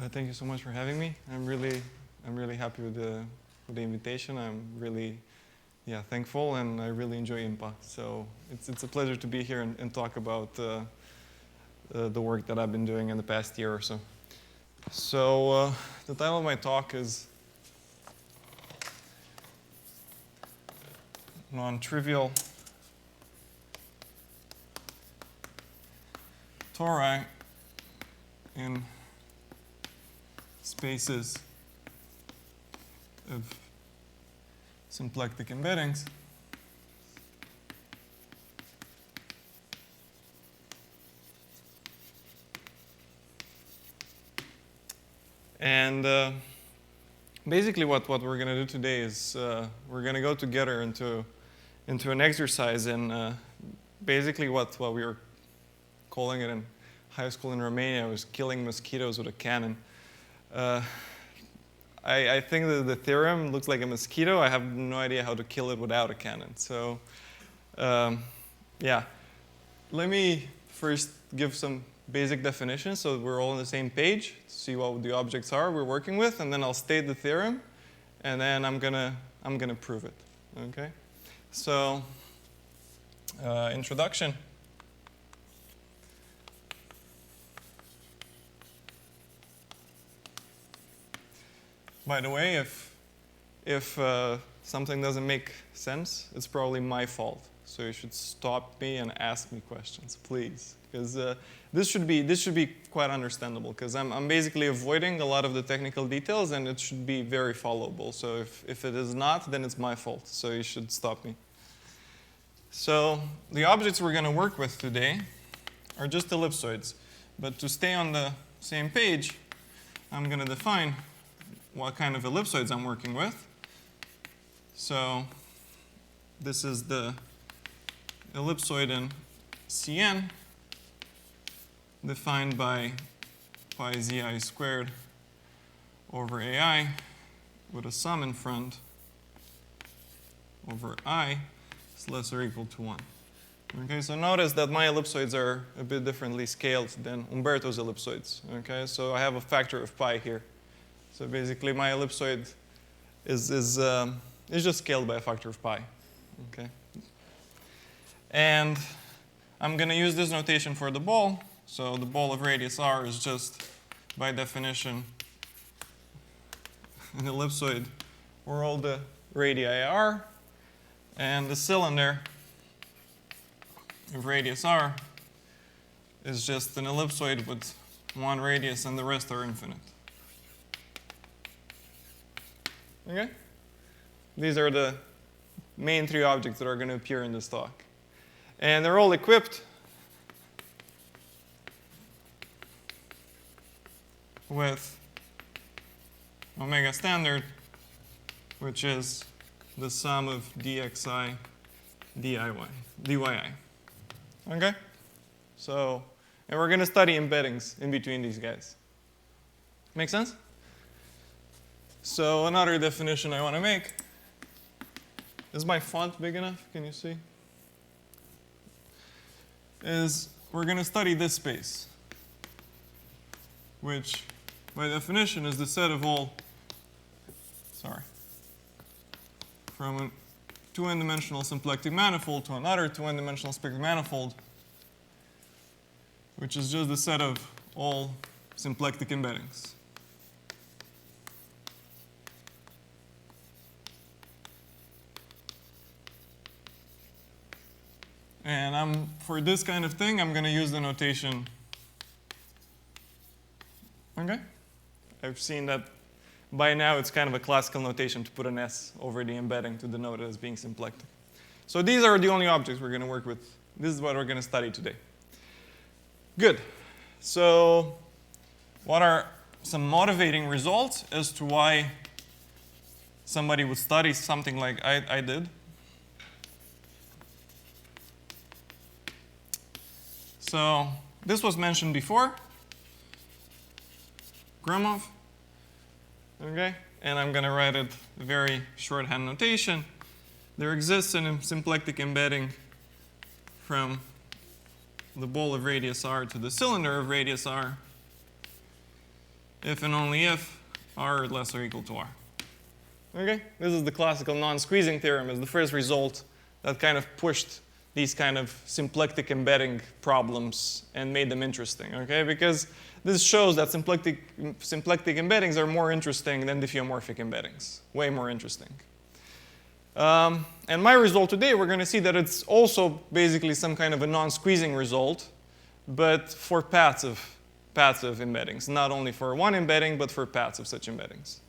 Thank you so much for having me. I'm really happy with the invitation. I'm really thankful, and I really enjoy IMPA. So it's a pleasure to be here and talk about the work that I've been doing in the past year or so. So the title of my talk is Nontrivial tori in spaces of symplectic embeddings. And basically what we're going to do today is we're going to go together into an exercise in basically what we were calling it in high school in Romania was killing mosquitoes with a cannon. I think that the theorem looks like a mosquito. I have no idea how to kill it without a cannon. So let me first give some basic definitions so that we're all on the same page, see what the objects are we're working with, and then I'll state the theorem, and then I'm gonna prove it. Okay? So introduction. By the way, if something doesn't make sense, it's probably my fault. So you should stop me and ask me questions, please, because this should be quite understandable. Because I'm basically avoiding a lot of the technical details, and it should be very followable. So if it is not, then it's my fault. So you should stop me. So the objects we're going to work with today are just ellipsoids. But to stay on the same page, I'm going to define what kind of ellipsoids I'm working with. So this is the ellipsoid in Cn defined by pi zi squared over ai with a sum in front over I is less or equal to 1. Okay, so notice that my ellipsoids are a bit differently scaled than Umberto's ellipsoids. Okay, so I have a factor of pi here. So basically, my ellipsoid is just scaled by a factor of pi. Okay, and I'm going to use this notation for the ball. So the ball of radius r is just, by definition, an ellipsoid where all the radii are, and the cylinder of radius r is just an ellipsoid with one radius, and the rest are infinite. Okay? These are the main three objects that are going to appear in this talk. And they're all equipped with omega standard, which is the sum of dxi dyi. Okay? So, and we're going to study embeddings in between these guys. Make sense? So another definition I want to make, is my font big enough? Can you see? Is we're going to study this space, which by definition is the set of all, from a 2n-dimensional symplectic manifold to another 2n-dimensional symplectic manifold, which is just the set of all symplectic embeddings. And for this kind of thing, I'm going to use the notation. Okay? I've seen that by now it's kind of a classical notation to put an S over the embedding to denote it as being symplectic. So these are the only objects we're going to work with. This is what we're going to study today. Good. So what are some motivating results as to why somebody would study something like I did? So this was mentioned before, Gromov, okay? And I'm going to write it a very shorthand notation. There exists a symplectic embedding from the ball of radius r to the cylinder of radius r if and only if r is less or equal to r. Okay? This is the classical non-squeezing theorem. It's the first result that kind of pushed these kind of symplectic embedding problems and made them interesting. Okay? Because this shows that symplectic embeddings are more interesting than diffeomorphic embeddings. Way more interesting. And my result today, we're going to see that it's also basically some kind of a non-squeezing result, but for paths of embeddings, not only for one embedding, but for paths of such embeddings.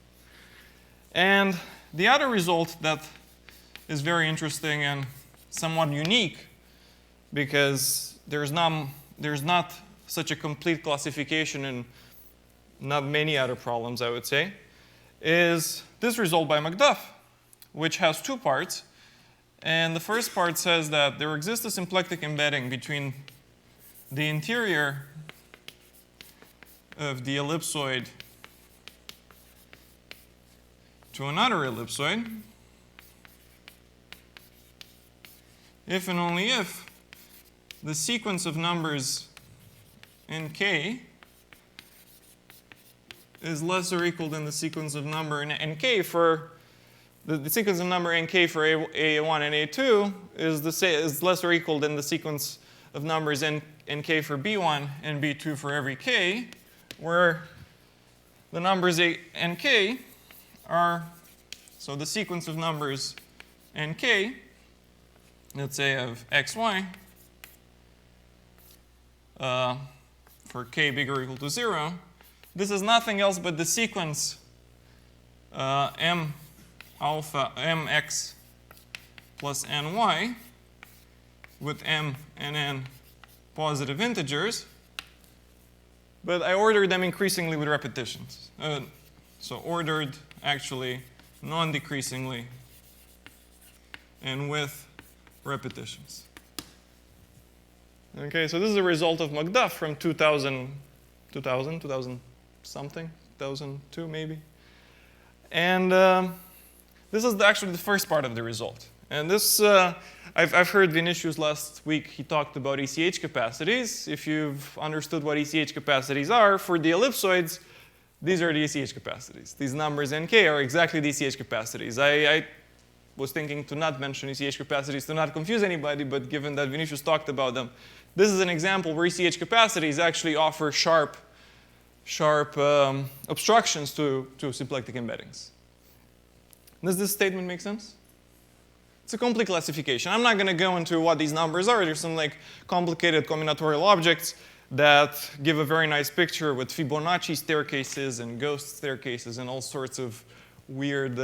And the other result that is very interesting and somewhat unique, because there's not such a complete classification in not many other problems, I would say, is this result by McDuff, which has two parts. And the first part says that there exists a symplectic embedding between the interior of the ellipsoid to another ellipsoid if and only if the sequence of numbers nk is less or equal than the sequence of number nk for the sequence of number nk for A1 and A2 is less or equal than the sequence of numbers nk for B1 and B2 for every k, where the numbers nk are, so the sequence of numbers nk, let's say of xy, for k bigger or equal to 0, this is nothing else but the sequence m alpha mx plus ny with m and n positive integers, but I ordered them increasingly with repetitions. So ordered actually non-decreasingly and with repetitions. Okay, so this is a result of McDuff from 2000 something, 2002 maybe. And this is actually the first part of the result. And this, I've heard Vinicius last week, he talked about ECH capacities. If you've understood what ECH capacities are, for the ellipsoids, these are the ECH capacities. These numbers nk are exactly the ECH capacities. I was thinking to not mention ECH capacities to not confuse anybody, but given that Vinicius talked about them, this is an example where ECH capacities actually offer sharp obstructions to symplectic embeddings. Does this statement make sense? It's a complete classification. I'm not going to go into what these numbers are. There's some like complicated combinatorial objects that give a very nice picture with Fibonacci staircases and ghost staircases and all sorts of weird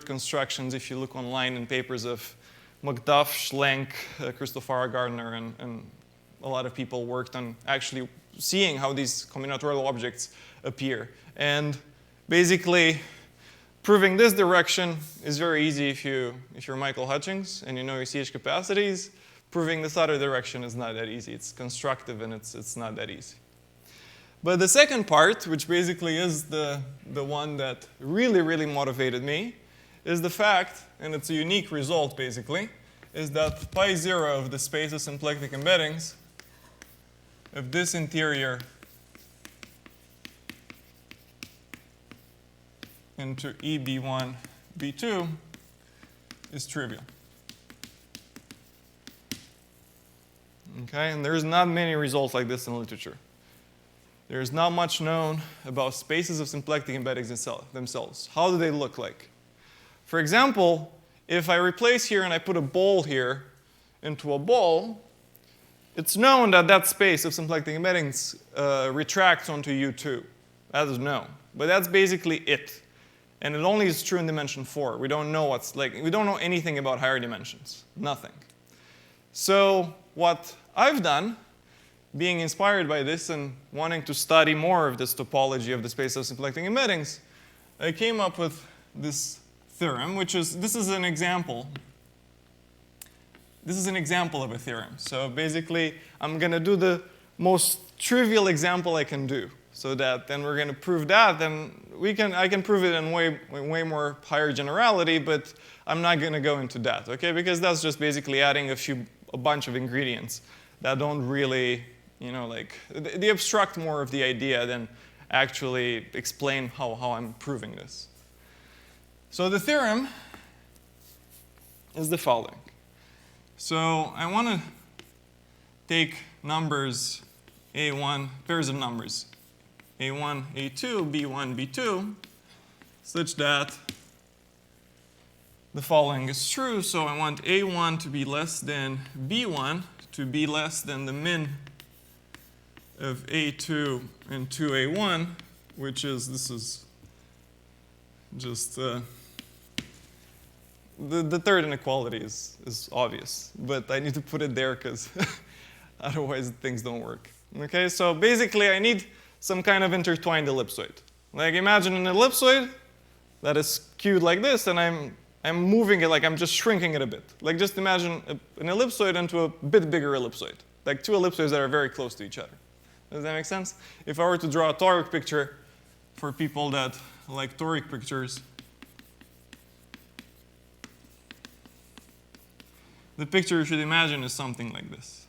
constructions if you look online in papers of McDuff, Schlenk, Christopher Gardner, and a lot of people worked on actually seeing how these combinatorial objects appear. And basically, proving this direction is very easy if you're Michael Hutchings and you know ECH capacities. Proving this other direction is not that easy. It's constructive and it's not that easy. But the second part, which basically is the one that really, really motivated me, is the fact, and it's a unique result basically, is that pi 0 of the space of symplectic embeddings of this interior into EB1, B2 is trivial. Okay, and there's not many results like this in literature. There's not much known about spaces of symplectic embeddings themselves. How do they look like? For example, if I replace here and I put a ball here into a ball, it's known that that space of symplectic embeddings retracts onto U2. That is known. But that's basically it. And it only is true in dimension 4. We don't know we don't know anything about higher dimensions. Nothing. So what I've done, being inspired by this and wanting to study more of this topology of the space of symplectic embeddings, I came up with this theorem, this is an example. This is an example of a theorem. So basically, I'm going to do the most trivial example I can do. So that then we're going to prove that, then I can prove it in way more higher generality, but I'm not going to go into that, okay? Because that's just basically adding a bunch of ingredients that don't really, they obstruct more of the idea than actually explain how I'm proving this. So the theorem is the following. So I want to take numbers A1, pairs of numbers, A1, A2, B1, B2, such that the following is true. So I want A1 to be less than B1 to be less than the min of A2 and 2A1, which is, this is just, the third inequality is obvious, but I need to put it there because otherwise things don't work. Okay, so basically I need some kind of intertwined ellipsoid. Like imagine an ellipsoid that is skewed like this, and I'm moving it, like I'm just shrinking it a bit. Like just imagine an ellipsoid into a bit bigger ellipsoid, like two ellipsoids that are very close to each other. Does that make sense? If I were to draw a toric picture for people that like toric pictures, the picture you should imagine is something like this.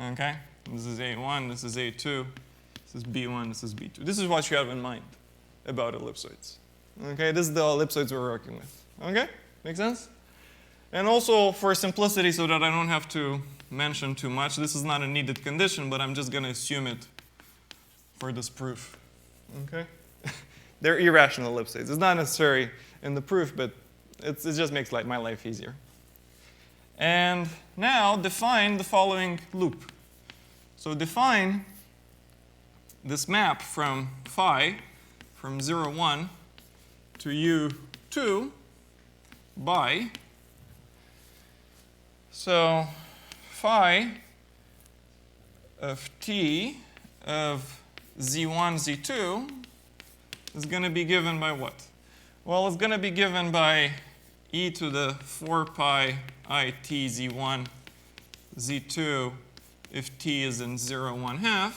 Okay? This is A1, this is A2, this is B1, this is B2. This is what you have in mind about ellipsoids. Okay? This is the ellipsoids we're working with. Okay? Make sense? And also for simplicity, so that I don't have to mention too much, this is not a needed condition, but I'm just going to assume it for this proof. Okay? They're irrational ellipsoids. It's not necessary in the proof, but it just makes my life easier. And now define the following loop. So define this map from phi, from 0, 1 to u2 by, so phi of t of z1, z2 is going to be given by what? Well, it's going to be given by e to the 4 pi I t z1, z2 if t is in 0, 1/2,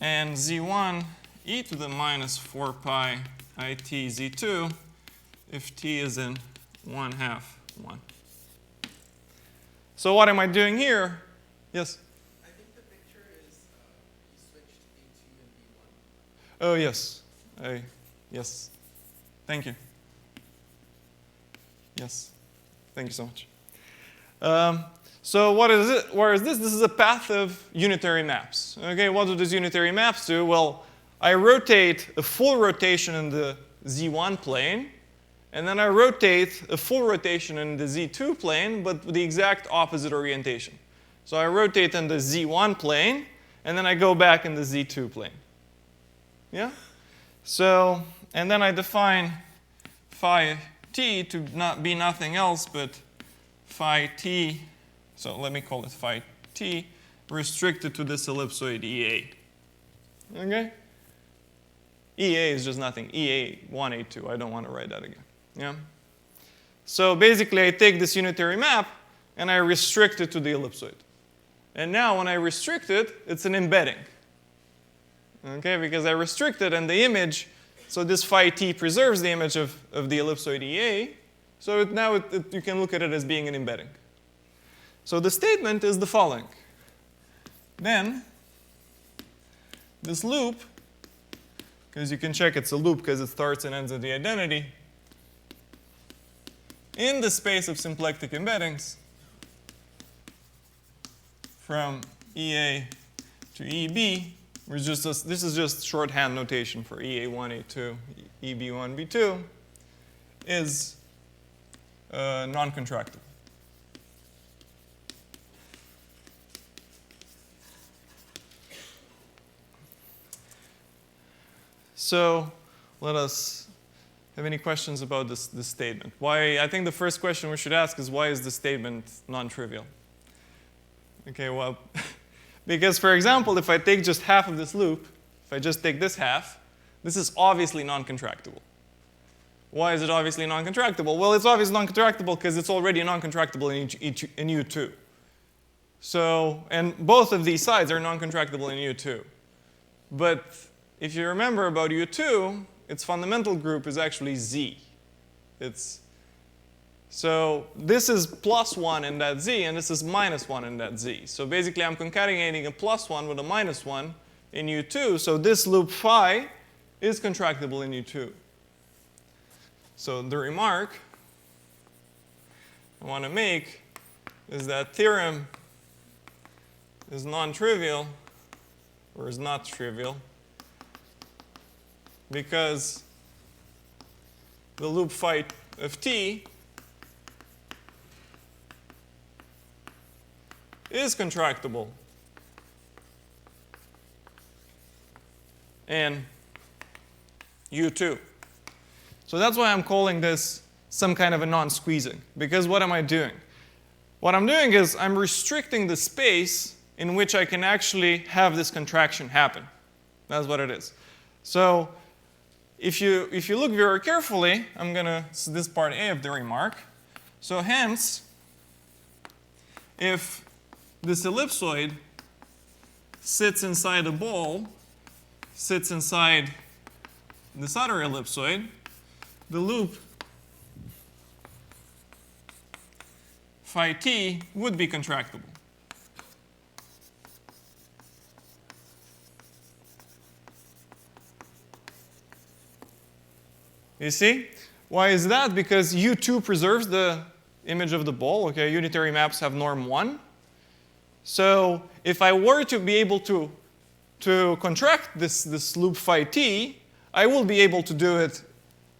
and z1 e to the minus 4 pi I t z2 if t is in 1/2, 1. So what am I doing here? Yes? I think the picture is you switched A2 and B1. Oh, yes. Yes. Thank you. Yes. Thank you so much. So what is it? Where is this? This is a path of unitary maps. Okay, what do these unitary maps do? Well, I rotate a full rotation in the z1 plane, and then I rotate a full rotation in the z2 plane, but with the exact opposite orientation. So I rotate in the z1 plane, and then I go back in the z2 plane. Yeah? So, and then I define phi t to not be nothing else but phi t, so let me call it phi t, restricted to this ellipsoid EA. Okay? EA is just nothing. EA1, A2. I don't want to write that again. Yeah? So basically, I take this unitary map, and I restrict it to the ellipsoid. And now when I restrict it, it's an embedding. Okay? Because I restrict it, and the image, so this phi t preserves the image of the ellipsoid EA. So now you can look at it as being an embedding. So the statement is the following. Then, this loop, because you can check it's a loop because it starts and ends at the identity, in the space of symplectic embeddings from EA to EB, this is just shorthand notation for EA1, A2, EB1, B2, is non-contractible. So let us have any questions about this statement. Why? I think the first question we should ask is, why is this statement non-trivial? Okay, well, because, for example, if I take just half of this loop, if I just take this half, this is obviously non-contractible. Why is it obviously non-contractible? Well, it's obviously non-contractible because it's already non-contractible in U2. So, and both of these sides are non-contractible in U2. But if you remember about U2, its fundamental group is actually Z. So this is plus 1 in that z, and this is minus 1 in that z. So basically, I'm concatenating a plus 1 with a minus 1 in U2. So this loop phi is contractible in U2. So the remark I want to make is that theorem is non-trivial, or is not trivial, because the loop phi of t is contractible in U2. So that's why I'm calling this some kind of a non-squeezing. Because what am I doing? What I'm doing is I'm restricting the space in which I can actually have this contraction happen. That's what it is. So if you look very carefully, I'm going to, this is part A of the remark. So hence, if this ellipsoid sits inside a ball, sits inside this other ellipsoid, the loop phi t would be contractible. You see? Why is that? Because U2 preserves the image of the ball. Okay, unitary maps have norm 1. So if I were to be able to contract this loop phi t, I will be able to do it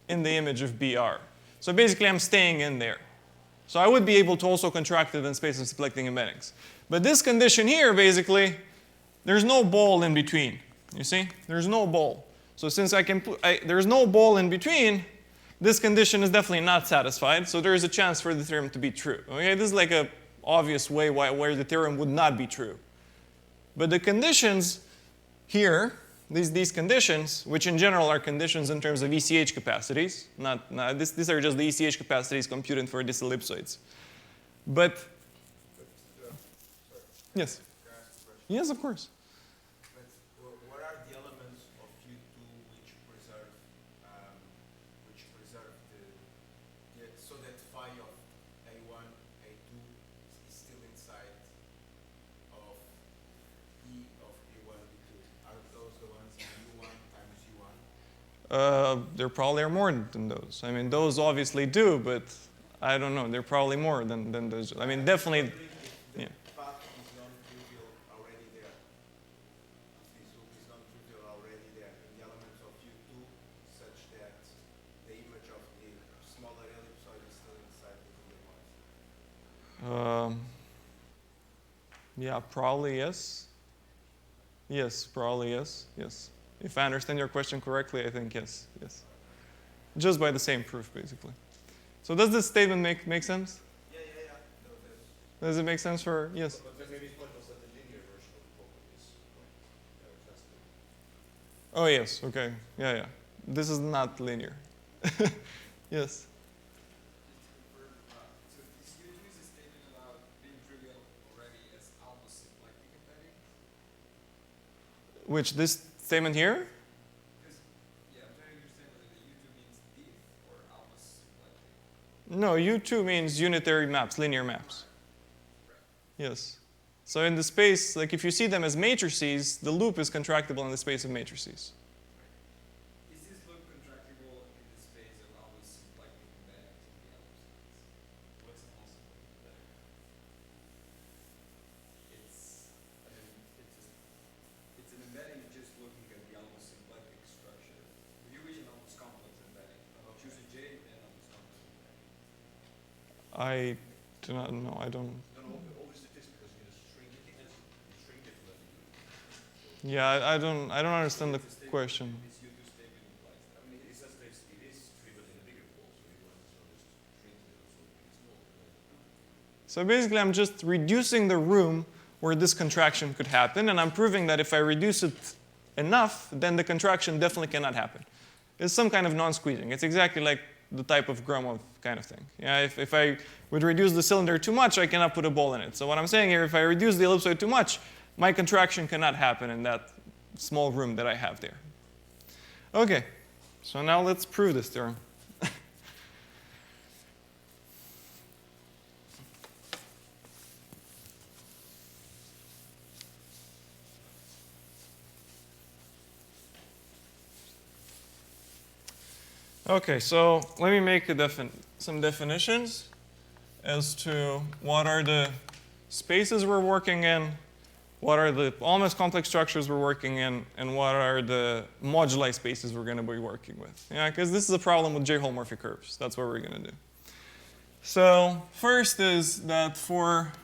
in the image of BR. So basically, I'm staying in there. So I would be able to also contract it in space of symplectic embeddings. But this condition here, basically, there's no ball in between. You see? There's no ball. So since there's no ball in between, this condition is definitely not satisfied. So there is a chance for the theorem to be true. Okay? This is like an obvious way where the theorem would not be true. But the conditions here, these conditions, which in general are conditions in terms of ECH capacities, these are just the ECH capacities computed for these ellipsoids. But yes. Can I ask a question? Yes, of course. What are the elements of U2 which preserve so that phi of A1, A2 is still inside of E of A1, A2? Are those the ones in U1 times U1? There probably are more than those. I mean, those obviously do, but I don't know. They're probably more than those. I mean, definitely. The path is non-trivial already there. This loop is non-trivial already there. And the elements of U2 such that the image of the smaller ellipsoid is still inside the bigger ones. Yeah, probably yes. Yes, probably yes. Yes. If I understand your question correctly, I think yes. Yes. Just by the same proof, basically. So does this statement make sense? Yeah. No, Does it make sense for yes? but maybe the point was that the linear version of the problem is tested. Oh yes. Okay. Yeah. This is not linear. Yes. So this U2 is a statement about being trivial already as almost symplectic embedding? Which this statement here? Because, yeah, I'm trying to understand whether the U2 means diff or almost symplectic. No, U2 means unitary maps, linear maps. Right. Yes. So in the space, like if you see them as matrices, the loop is contractible in the space of matrices. Is this loop contractible in the space of almost symplectic embeddings in the other sense? What's an almost symplectic embedding? It's an embedding just looking at the almost symplectic structure. If you wish an almost complex embedding, choose a J and almost complex embedding. I do not know. I don't. No, always it is because you shrink it. Yeah, I don't understand the question. This U2 statement implies that. I mean, it says that it is trivial in a bigger ball, so you want to just shrink it also in small. So basically, I'm just reducing the room where this contraction could happen, and I'm proving that if I reduce it enough, then the contraction definitely cannot happen. It's some kind of non-squeezing. It's exactly like the type of Gromov kind of thing. Yeah, if I would reduce the cylinder too much, I cannot put a ball in it. So what I'm saying here, if I reduce the ellipsoid too much, my contraction cannot happen in that small room that I have there. Okay, so now let's prove this theorem. Okay, so let me make some definitions as to what are the spaces we're working in, what are the almost complex structures we're working in, and what are the moduli spaces we're going to be working with. Yeah, because this is a problem with J-holomorphic curves. That's what we're going to do. So first is that for,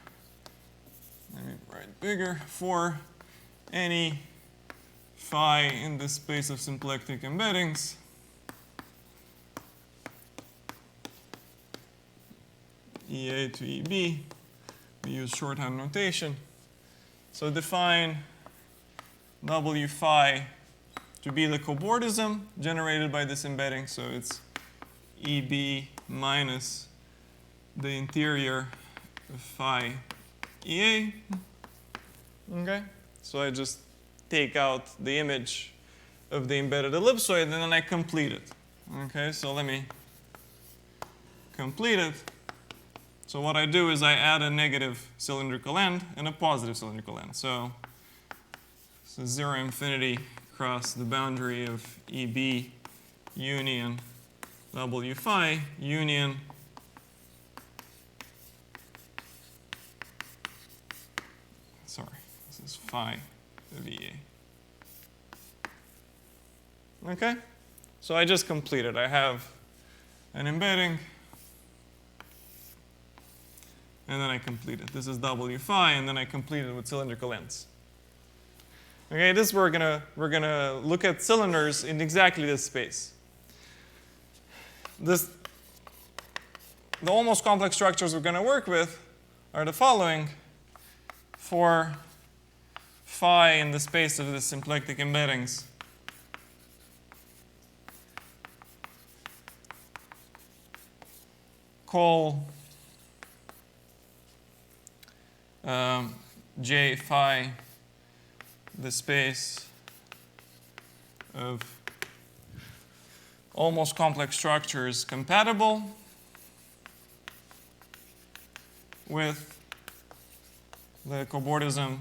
let me write bigger, for any phi in the space of symplectic embeddings, EA to EB, we use shorthand notation. So define W phi to be the cobordism generated by this embedding. So it's EB minus the interior of phi EA. Okay? So I just take out the image of the embedded ellipsoid and then I complete it. Okay? So let me complete it. So what I do is I add a negative cylindrical end and a positive cylindrical end. So 0 infinity across the boundary of EB union W phi union this is phi of EA. Okay? So I just completed. I have an embedding. And then I complete it. This is W phi, and then I complete it with cylindrical ends. Okay, this we're gonna look at cylinders in exactly this space. The almost complex structures we're gonna work with are the following. For phi in the space of the symplectic embeddings, call J phi the space of almost complex structures compatible with the cobordism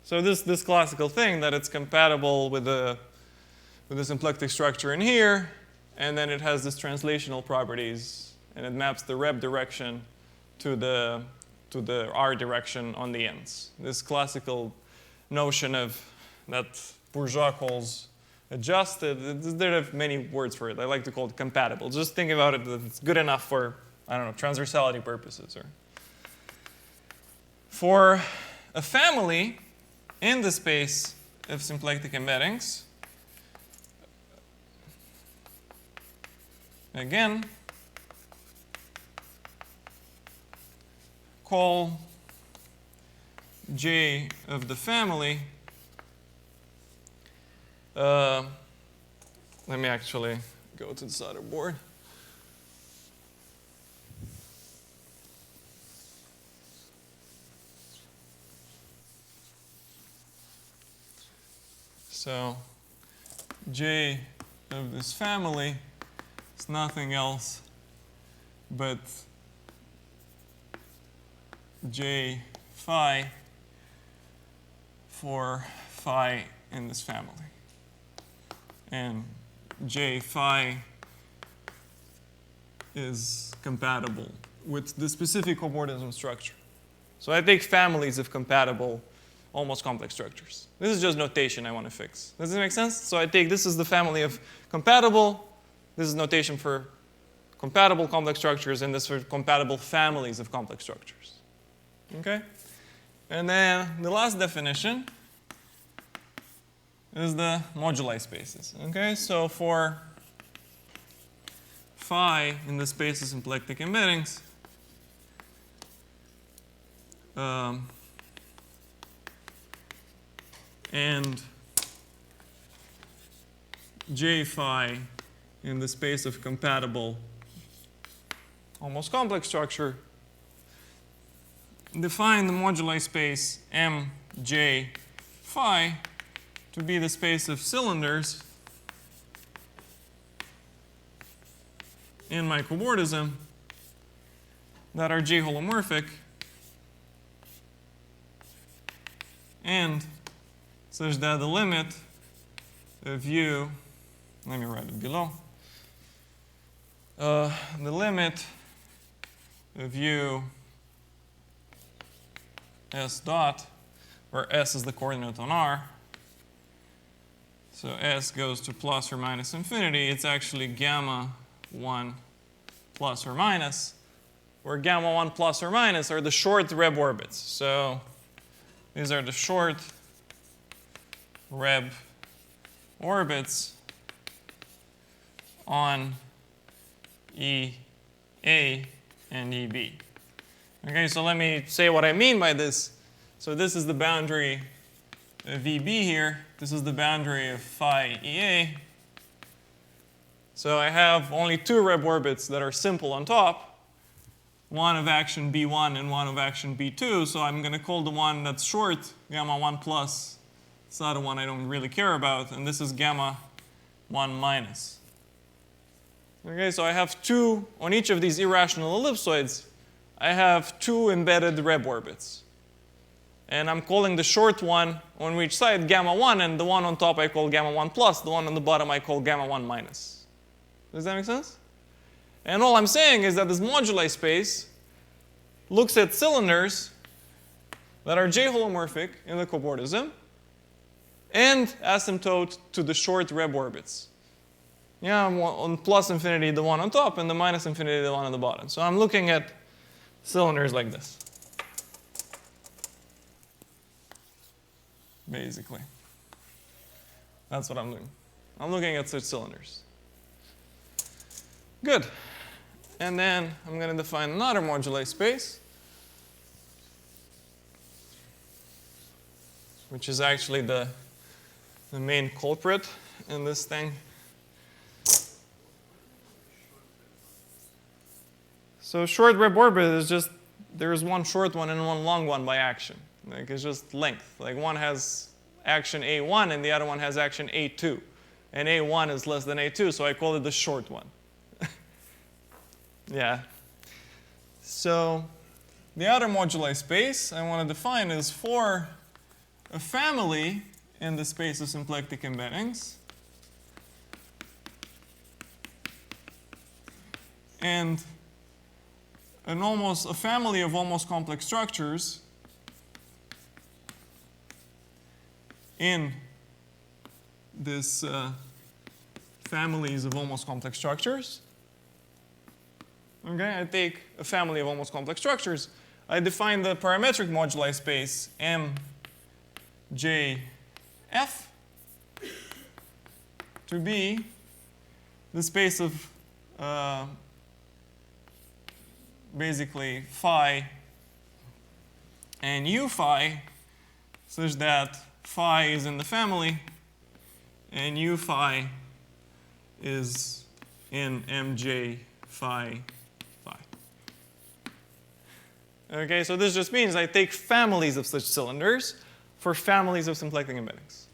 so this classical thing that it's compatible with the symplectic structure in here, and then it has this translational properties, and it maps the rep direction to the R direction on the ends. This classical notion of that Bourgeois calls adjusted, there are many words for it. I like to call it compatible. Just think about it that it's good enough for, I don't know, transversality purposes. Or for a family in the space of symplectic embeddings, again, call J of the family. Let me actually go to the solder board. So J of this family is nothing else but J phi for phi in this family. And J phi is compatible with the specific cobordism structure. So I take families of compatible almost complex structures. This is just notation I want to fix. Does it make sense? So I take this is the family of compatible. This is notation for compatible complex structures, and this for compatible families of complex structures. Okay? And then the last definition is the moduli spaces. Okay? So for phi in the space of symplectic embeddings, and J phi in the space of compatible almost complex structure, define the moduli space MJ phi to be the space of cylinders in my cobordism that are J holomorphic and such that the limit of u, let me write it below, the limit of u s dot, where s is the coordinate on R, so s goes to plus or minus infinity, it's actually gamma 1 plus or minus, where gamma 1 plus or minus are the short Reb orbits. So these are the short Reb orbits on EA and EB. Okay, so let me say what I mean by this. So this is the boundary of EB here. This is the boundary of phi EA. So I have only two Reb orbits that are simple on top, one of action B1 and one of action B2. So I'm going to call the one that's short gamma 1 plus. It's not the one I don't really care about. And this is gamma 1 minus. Okay, so I have two, on each of these irrational ellipsoids, I have two embedded Reb orbits. And I'm calling the short one on each side gamma 1, and the one on top I call gamma 1 plus, the one on the bottom I call gamma 1 minus. Does that make sense? And all I'm saying is that this moduli space looks at cylinders that are J-holomorphic in the cobordism and asymptote to the short Reb orbits. Yeah, on plus infinity the one on top and the minus infinity the one on the bottom. So I'm looking at cylinders like this, basically. That's what I'm doing. I'm looking at such cylinders. Good. And then I'm going to define another moduli space, which is actually the main culprit in this thing. So short Reb orbit is just, there's one short one and one long one by action. Like it's just length. Like one has action A1 and the other one has action A2. And A1 is less than A2, so I call it the short one. Yeah. So the other moduli space I want to define is for a family in the space of symplectic embeddings. And a family of almost complex structures in this families of almost complex structures. Okay, I take a family of almost complex structures. I define the parametric moduli space MJF to be the space of basically phi and U phi, such that phi is in the family and U phi is in MJ phi. Okay, so this just means I take families of such cylinders for families of symplectic embeddings.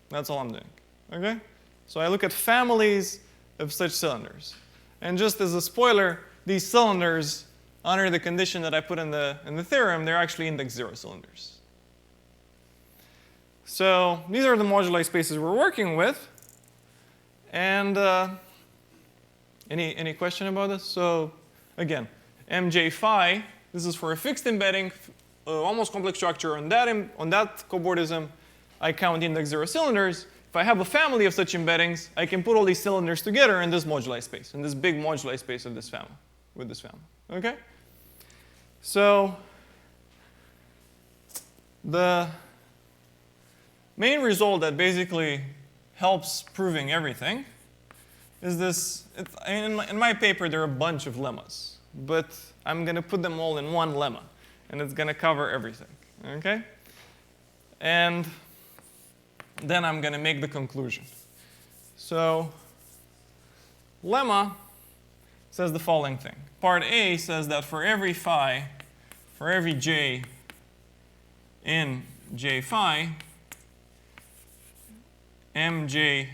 That's all I'm doing. Okay? So I look at families of such cylinders. And just as a spoiler, these cylinders, under the condition that I put in the theorem, they're actually index 0 cylinders. So these are the moduli spaces we're working with. And any question about this? So again, MJ phi, this is for a fixed embedding, almost complex structure. On that cobordism, I count index 0 cylinders. If I have a family of such embeddings, I can put all these cylinders together in this moduli space, in this big moduli space of this family, with this family. Okay? So the main result that basically helps proving everything is this. In my paper, there are a bunch of lemmas. But I'm going to put them all in one lemma, and it's going to cover everything. Okay? And then I'm going to make the conclusion. So lemma says the following thing. Part A says that for every phi, for every j in j phi, mj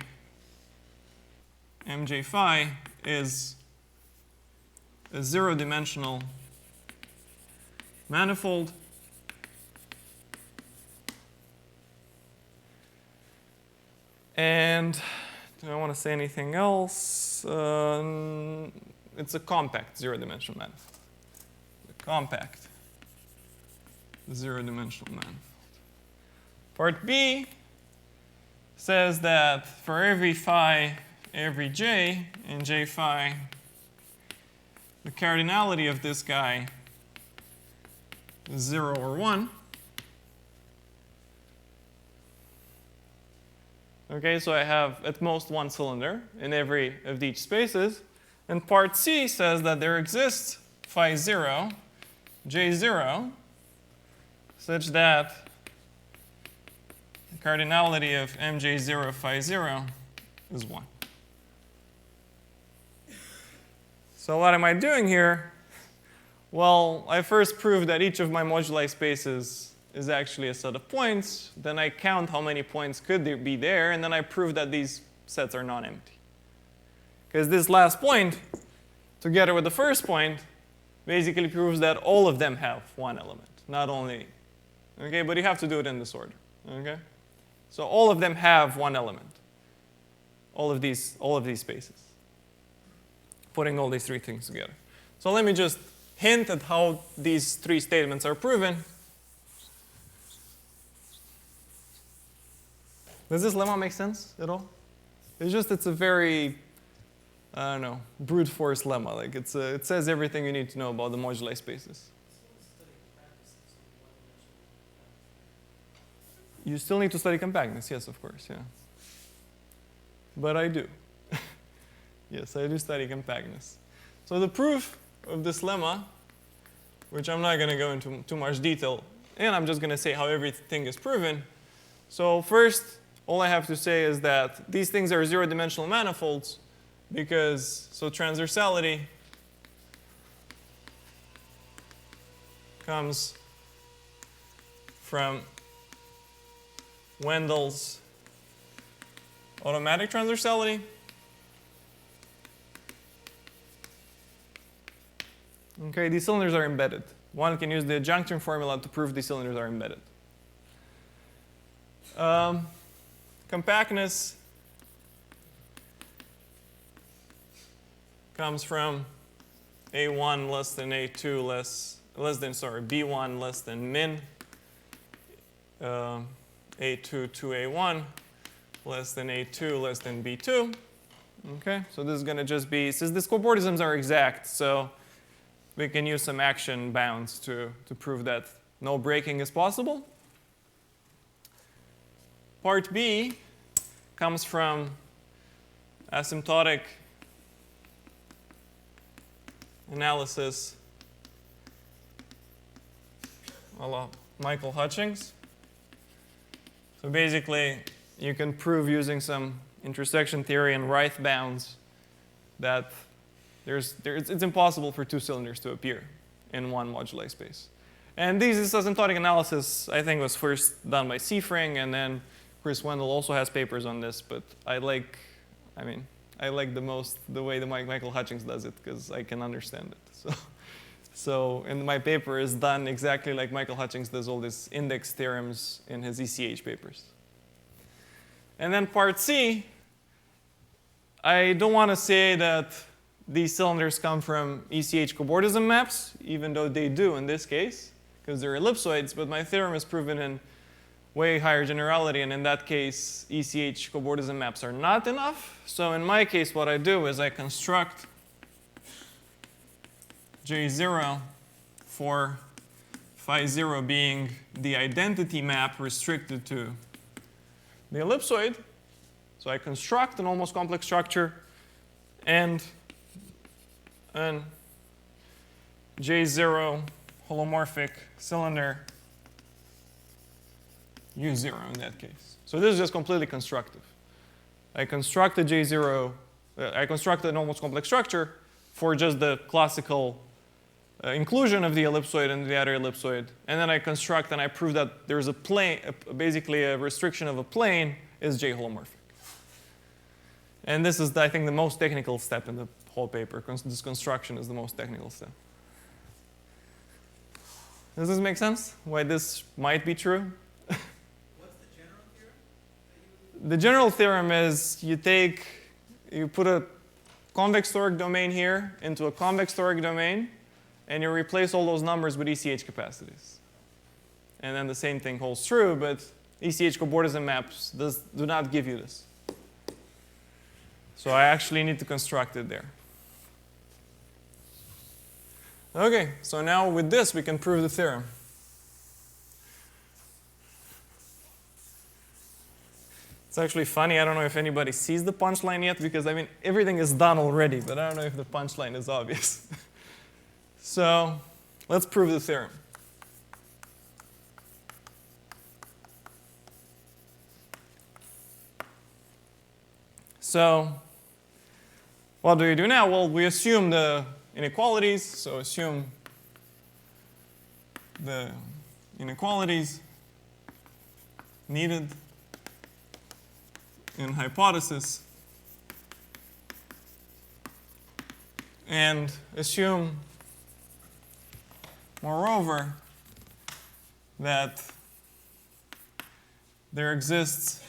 phi is a zero-dimensional manifold And do I want to say anything else? It's a compact zero-dimensional manifold. A compact zero-dimensional manifold. Part B says that for every phi, every j, in j phi, the cardinality of this guy is 0 or 1. Okay, so I have at most one cylinder in every of these spaces. And part C says that there exists phi 0, j 0, such that the cardinality of mj0 phi 0 is 1. So what am I doing here? Well, I first proved that each of my moduli spaces is actually a set of points. Then I count how many points could there be there, and then I prove that these sets are non-empty. Because this last point, together with the first point, basically proves that all of them have one element, not only. Okay, but you have to do it in this order. Okay, so all of them have one element. All of these spaces. Putting all these three things together. So let me just hint at how these three statements are proven. Does this lemma make sense at all? It's a very, I don't know, brute force lemma. Like it says everything you need to know about the moduli spaces. You still need to study compactness, yes, of course, yeah. But I do. Yes, I do study compactness. So the proof of this lemma, which I'm not going to go into too much detail, and I'm just going to say how everything is proven. So first, all I have to say is that these things are zero-dimensional manifolds because, so transversality comes from Wendel's automatic transversality. Okay, these cylinders are embedded. One can use the adjunction formula to prove these cylinders are embedded. Compactness comes from A1 less than A2 B1 less than min A2 to A1 less than A2 less than B2. Okay, so this is going to just be, since these cobordisms are exact, so we can use some action bounds to prove that no breaking is possible. Part B comes from asymptotic analysis a la Michael Hutchings. So basically, you can prove using some intersection theory and Reith bounds that it's impossible for two cylinders to appear in one moduli space. And this asymptotic analysis, I think, was first done by Seifring, and then Chris Wendell also has papers on this, but I like the most the way that Michael Hutchings does it because I can understand it. So in my paper is done exactly like Michael Hutchings does all these index theorems in his ECH papers. And then part C, I don't want to say that these cylinders come from ECH cobordism maps, even though they do in this case, because they're ellipsoids, but my theorem is proven in way higher generality, and in that case, ECH cobordism maps are not enough. So in my case, what I do is I construct J0 for phi 0 being the identity map restricted to the ellipsoid. So I construct an almost complex structure and an J0 holomorphic cylinder U0 in that case. So this is just completely constructive. I construct a J0, I construct an almost complex structure for just the classical inclusion of the ellipsoid and the other ellipsoid. And then I construct and I prove that there's a plane, basically a restriction of a plane is J holomorphic. And this is, I think, the most technical step in the whole paper. This construction is the most technical step. Does this make sense? Why this might be true? What's the general theorem? the general theorem is you put a convex toric domain here into a convex toric domain, and you replace all those numbers with ECH capacities. And then the same thing holds true, but ECH cobordism maps do not give you this. So I actually need to construct it there. Okay, so now with this we can prove the theorem. It's actually funny, I don't know if anybody sees the punchline yet, because I mean everything is done already, but I don't know if the punchline is obvious. So let's prove the theorem. So what do we do now? Well, we assume the inequalities. So assume the inequalities needed in hypothesis, and assume, moreover, that there exists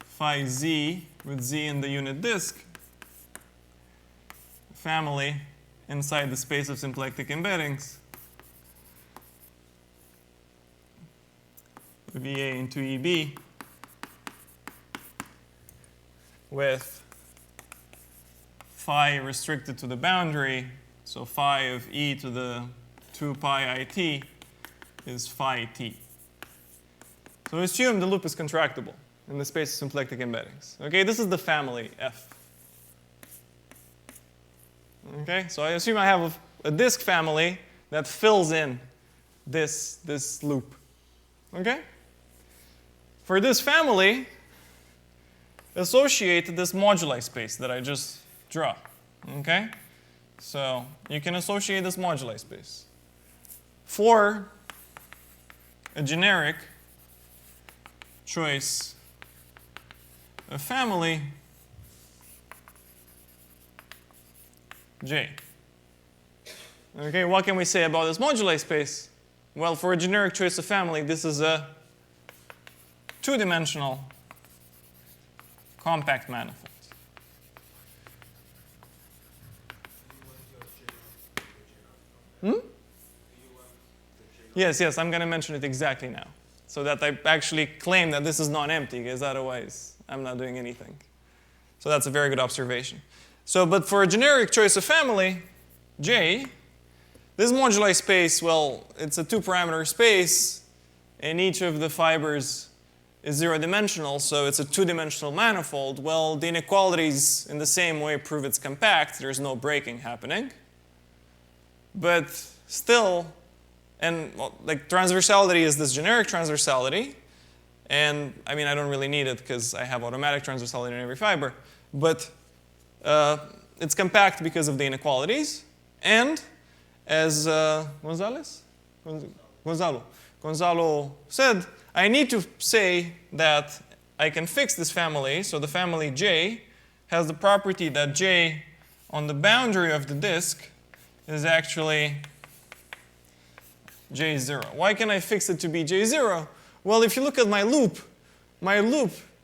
phi z with z in the unit disk family inside the space of symplectic embeddings VA into EB with phi restricted to the boundary, so phi of e to the 2 pi it is phi t. So assume the loop is contractible in the space of symplectic embeddings. Okay, this is the family F. Okay, so I assume I have a disk family that fills in this loop. Okay? For this family, associate this moduli space that I just draw. Okay? So you can associate this moduli space. For a generic choice of family J. Okay, what can we say about this moduli space? Well, for a generic choice of family, this is a two-dimensional compact manifold. Yes, I'm going to mention it exactly now, so that I actually claim that this is non-empty, because otherwise I'm not doing anything. So that's a very good observation. So, but for a generic choice of family, J, this moduli space, well, it's a two-parameter space, and each of the fibers is zero-dimensional, so it's a two-dimensional manifold. Well, the inequalities in the same way prove it's compact. There's no breaking happening. But still, and well, like transversality is this generic transversality, and I mean I don't really need it because I have automatic transversality in every fiber, but it's compact because of the inequalities, and as Gonzalo said, I need to say that I can fix this family, so the family J has the property that J on the boundary of the disk is actually J0. Why can I fix it to be J0? Well, if you look at my loop,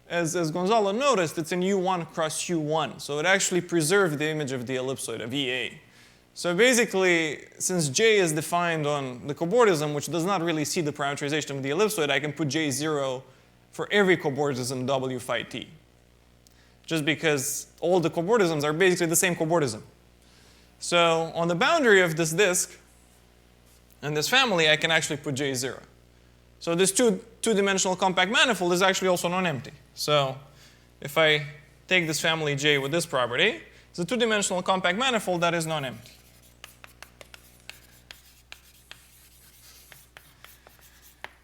as Gonzalo noticed, it's in U1 cross U1. So it actually preserved the image of the ellipsoid of EA. So basically, since J is defined on the cobordism, which does not really see the parameterization of the ellipsoid, I can put J0 for every cobordism W phi t. Just because all the cobordisms are basically the same cobordism. So on the boundary of this disk and this family, I can actually put J0. So this two-dimensional compact manifold is actually also non-empty. So if I take this family J with this property, it's a two-dimensional compact manifold that is non-empty.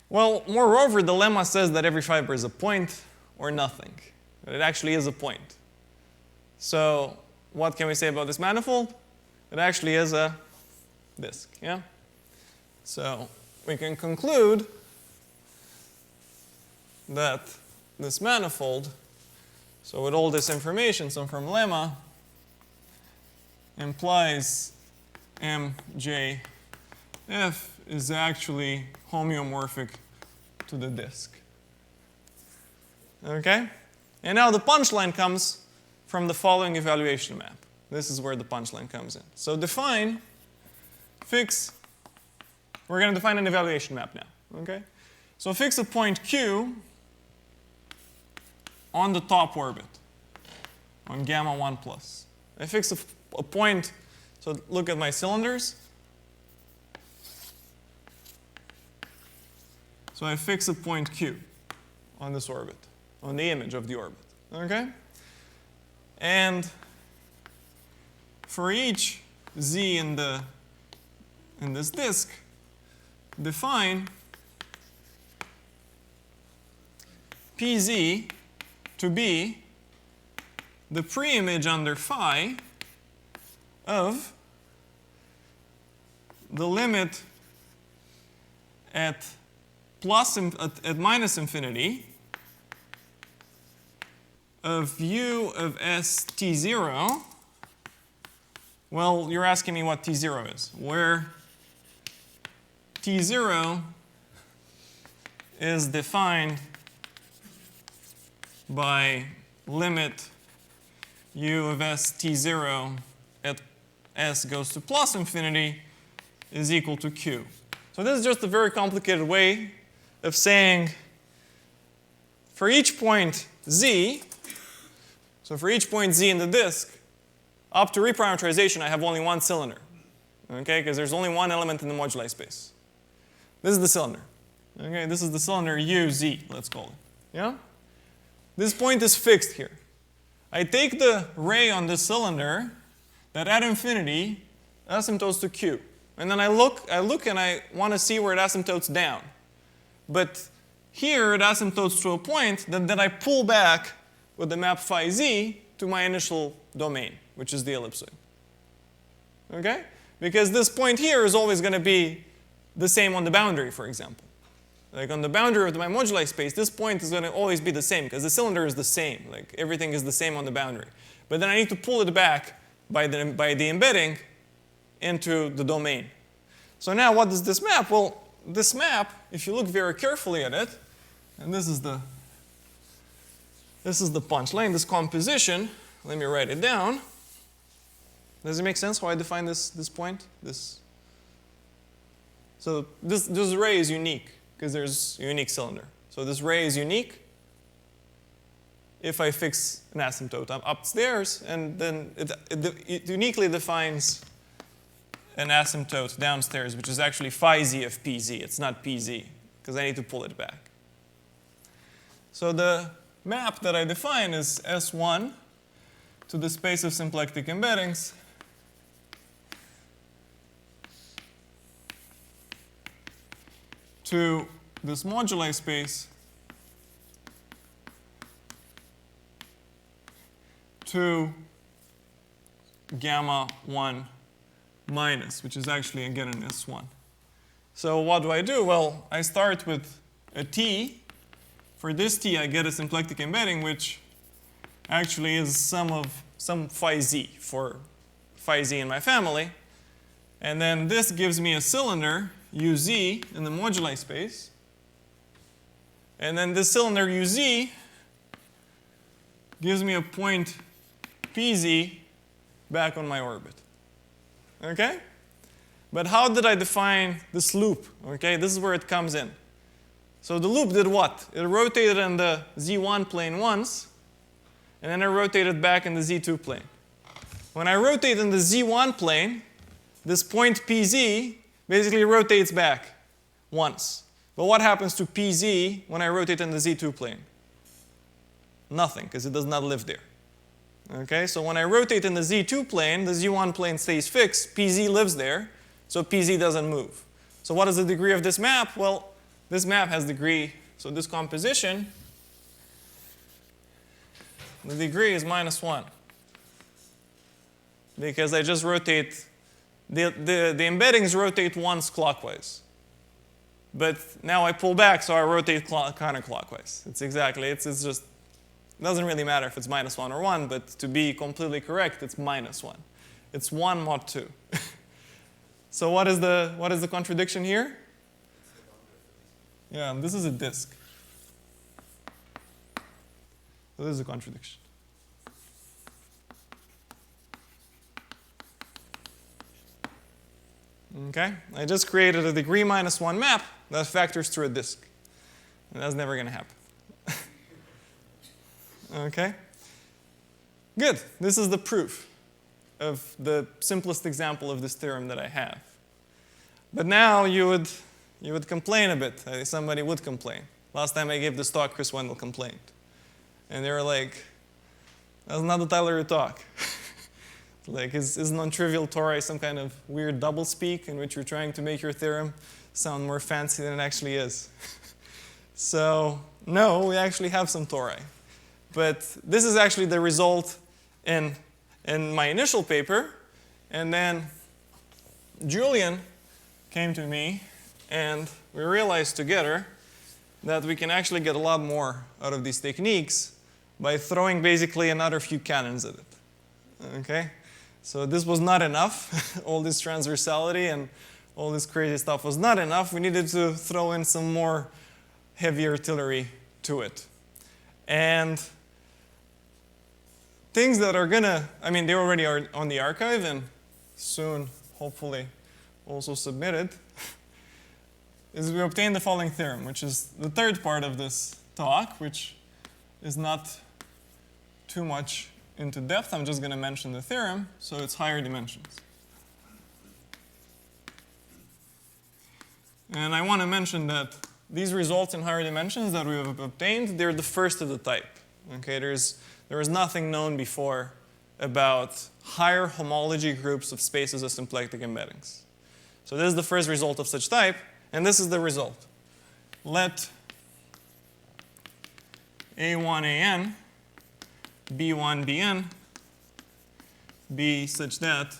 Well, moreover, the lemma says that every fiber is a point or nothing. But it actually is a point. So what can we say about this manifold? It actually is a disk, yeah? So we can conclude that this manifold, so with all this information, so from lemma, implies MJF is actually homeomorphic to the disk. Okay? And now the punchline comes from the following evaluation map. This is where the punchline comes in. So define, fix, we're going to define an evaluation map now. Okay? So fix a point Q on the top orbit, on gamma 1 plus. I fix a point, so look at my cylinders. So I fix a point Q on this orbit, on the image of the orbit. Okay? And for each z in this disk, define pz to be the preimage under phi of the limit at minus infinity of u of s t0. Well, you're asking me what t0 is, where t0 is defined by limit u of s t0 at s goes to plus infinity is equal to q. So this is just a very complicated way of saying for each point z, so for each point z in the disk, up to reparametrization I have only one cylinder. Okay, because there's only one element in the moduli space. This is the cylinder. Okay, this is the cylinder uz, let's call it. Yeah? This point is fixed here. I take the ray on this cylinder that at infinity asymptotes to q. And then I look and I want to see where it asymptotes down. But here it asymptotes to a point that I pull back with the map phi z to my initial domain, which is the ellipsoid. Okay? Because this point here is always going to be the same on the boundary, for example. Like on the boundary of my moduli space, this point is going to always be the same because the cylinder is the same. Like everything is the same on the boundary. But then I need to pull it back by the embedding into the domain. So now what does this map? Well, this map, if you look very carefully at it, and this is the punchline, this composition, let me write it down. Does it make sense how I define this point? So this ray is unique because there's a unique cylinder. So this ray is unique if I fix an asymptote upstairs, and then it uniquely defines an asymptote downstairs, which is actually phi z of pz. It's not pz, because I need to pull it back. So the map that I define is S1 to the space of symplectic embeddings to this moduli space to gamma 1 minus, which is actually again an S1. So what do? Well, I start with a t. For this t, I get a symplectic embedding, which actually is some phi z for phi z in my family. And then this gives me a cylinder, uz, in the moduli space. And then this cylinder, uz, gives me a point pz back on my orbit. Okay? But how did I define this loop? Okay, this is where it comes in. So the loop did what? It rotated in the z1 plane once, and then I rotated back in the z2 plane. When I rotate in the z1 plane, this point pz basically rotates back once. But what happens to pz when I rotate in the z2 plane? Nothing, because it does not live there. Okay, so when I rotate in the z2 plane, the z1 plane stays fixed, pz lives there, so pz doesn't move. So what is the degree of this map? Well, this map has degree, so this composition, the degree is -1. Because I just rotate, the embeddings rotate once clockwise. But now I pull back, so I rotate counterclockwise. It's just, it doesn't really matter if it's -1 or 1, but to be completely correct, it's -1. It's 1 mod 2. So what is the contradiction here? Yeah, this is a disk. So this is a contradiction. Okay, I just created a degree -1 map that factors through a disk. And that's never going to happen. Okay? Good. This is the proof of the simplest example of this theorem that I have. But now you would complain a bit. Somebody would complain. Last time I gave this talk, Chris Wendell complained. And they were like, that's not the title of your talk. Like, is nontrivial tori some kind of weird doublespeak in which you're trying to make your theorem sound more fancy than it actually is? So, no, we actually have some tori. But this is actually the result in my initial paper. And then Julian came to me, and we realized together that we can actually get a lot more out of these techniques by throwing basically another few cannons at it. Okay? So this was not enough. All this transversality and all this crazy stuff was not enough. We needed to throw in some more heavy artillery to it. And things that are gonna, I mean, they already are on the archive and soon, hopefully, also submitted, is we obtained the following theorem, which is the third part of this talk, which is not too much into depth. I'm just going to mention the theorem, so it's higher dimensions. And I want to mention that these results in higher dimensions that we have obtained, they're the first of the type. Okay, there was nothing known before about higher homology groups of spaces of symplectic embeddings. So this is the first result of such type, and this is the result. Let A1AN B1 Bn be such that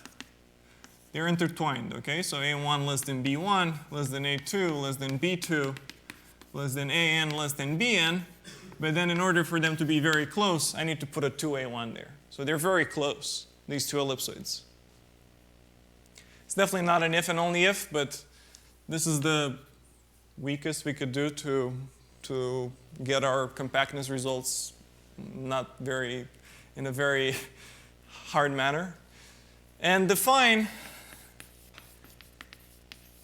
they're intertwined, okay? So A1 less than B1, less than A2, less than B2, less than AN, less than Bn. But then in order for them to be very close, I need to put a 2A1 there. So they're very close, these two ellipsoids. It's definitely not an if and only if, but this is the weakest we could do to get our compactness results not very, in a very hard manner. And define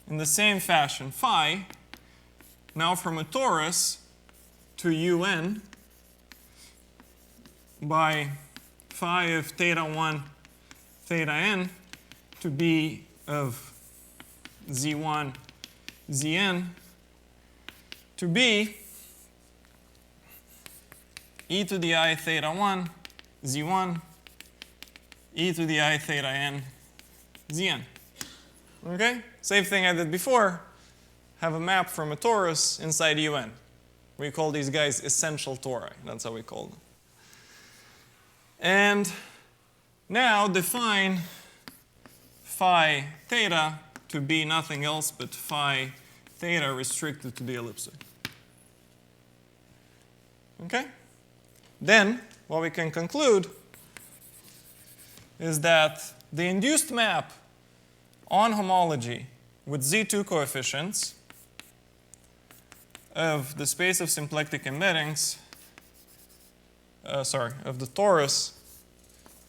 in the same fashion phi, now from a torus to un by phi of theta 1, theta n to be of z1, zn to be e to the I theta 1, z1, e to the I theta n, zn. Okay? Same thing I did before. Have a map from a torus inside un. We call these guys essential tori. That's how we call them. And now define phi theta to be nothing else but phi theta restricted to the ellipsoid. Okay? Then, what we can conclude is that the induced map on homology with Z2 coefficients of the space of symplectic embeddings, of the torus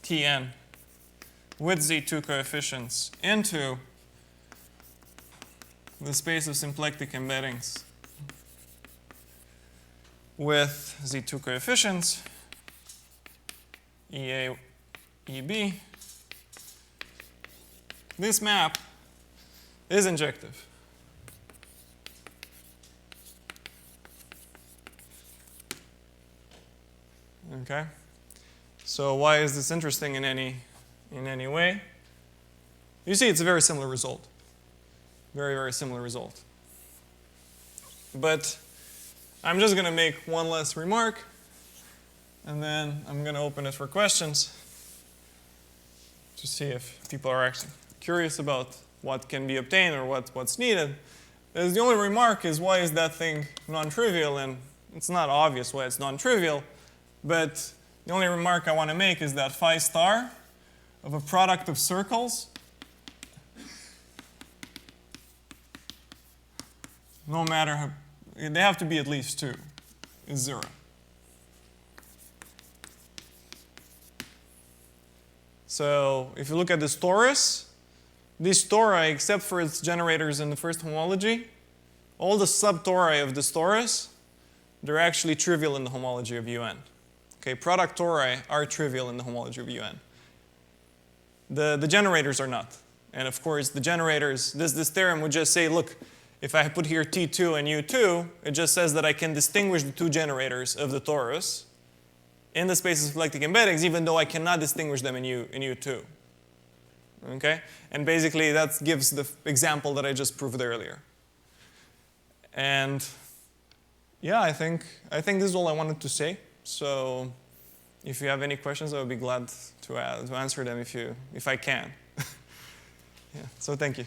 Tn with Z2 coefficients into the space of symplectic embeddings with Z2 coefficients, EA, EB, this map is injective. Okay? So why is this interesting in any way? You see, it's a very similar result. Very, very similar result. But I'm just going to make one last remark, and then I'm going to open it for questions to see if people are actually curious about what can be obtained or what's needed. As the only remark is, why is that thing non-trivial? And it's not obvious why it's non-trivial, but the only remark I want to make is that phi star of a product of circles, no matter how, they have to be at least 2, is 0. So if you look at this torus except for its generators in the first homology, all the sub-tori of this torus, they're actually trivial in the homology of UN. Okay, product tori are trivial in the homology of UN. The generators are not. And of course, the generators, this theorem would just say, look, if I put here T2 and U2, it just says that I can distinguish the two generators of the torus in the space of symplectic embeddings, even though I cannot distinguish them in U2. Okay? And basically, that gives the example that I just proved earlier. And yeah, I think this is all I wanted to say. So if you have any questions, I would be glad to answer them if I can. Yeah, so thank you.